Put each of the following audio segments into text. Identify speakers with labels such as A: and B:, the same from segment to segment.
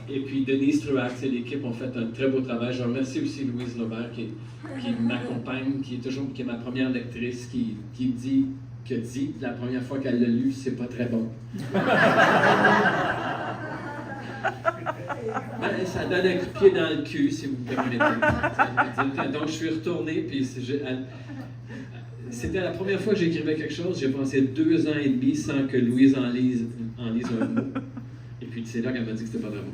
A: Et puis Denise Truax et l'équipe ont fait un très beau travail. Je remercie aussi Louise Lobert qui m'accompagne, qui est ma première lectrice, qui dit la première fois qu'elle l'a lu, c'est pas très bon. Ça donne un coup de pied dans le cul, si vous me permettez. Donc je suis retourné, puis c'était la première fois que j'écrivais quelque chose. J'ai passé 2 ans et demi sans que Louise en lise un mot. Et puis c'est là qu'elle m'a dit que c'était pas vrai bon.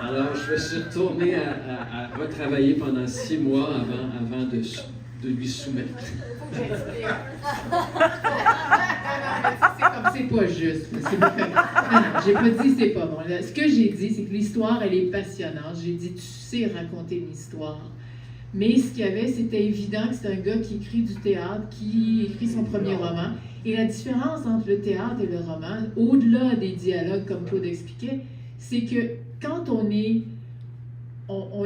A: Alors je me suis retourné à retravailler pendant 6 mois avant de lui soumettre.
B: C'est pas juste. J'ai pas dit c'est pas bon. Ce que j'ai dit, c'est que l'histoire, elle est passionnante. J'ai dit, tu sais raconter une histoire. Mais ce qu'il y avait, c'était évident que c'est un gars qui écrit du théâtre, qui écrit son premier roman. Et la différence entre le théâtre et le roman, au-delà des dialogues, comme Claude expliquait, c'est que quand on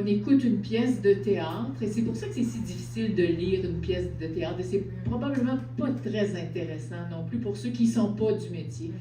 B: écoute une pièce de théâtre, et c'est pour ça que c'est si difficile de lire une pièce de théâtre, et c'est probablement pas très intéressant non plus pour ceux qui ne sont pas du métier.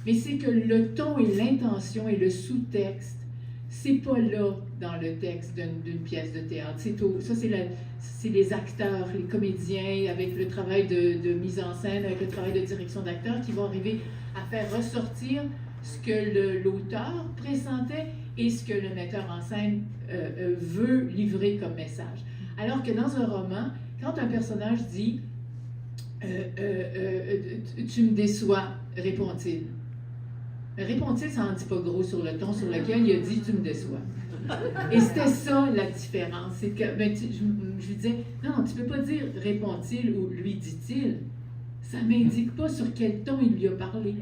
B: Mais c'est que le ton et l'intention et le sous-texte, c'est pas là dans le texte d'une pièce de théâtre. Ça, c'est les acteurs, les comédiens, avec le travail de mise en scène, avec le travail de direction d'acteurs, qui vont arriver à faire ressortir ce que l'auteur pressentait et ce que le metteur en scène veut livrer comme message. Alors que dans un roman, quand un personnage dit « tu me déçois », répond-il. Répond-il, ça n'en dit pas gros sur le ton sur lequel il a dit « tu me déçois ». Et c'était ça la différence. C'est que je lui disais « non, tu ne peux pas dire « répond-il » ou « lui dit-il ». Ça ne m'indique pas sur quel ton il lui a parlé.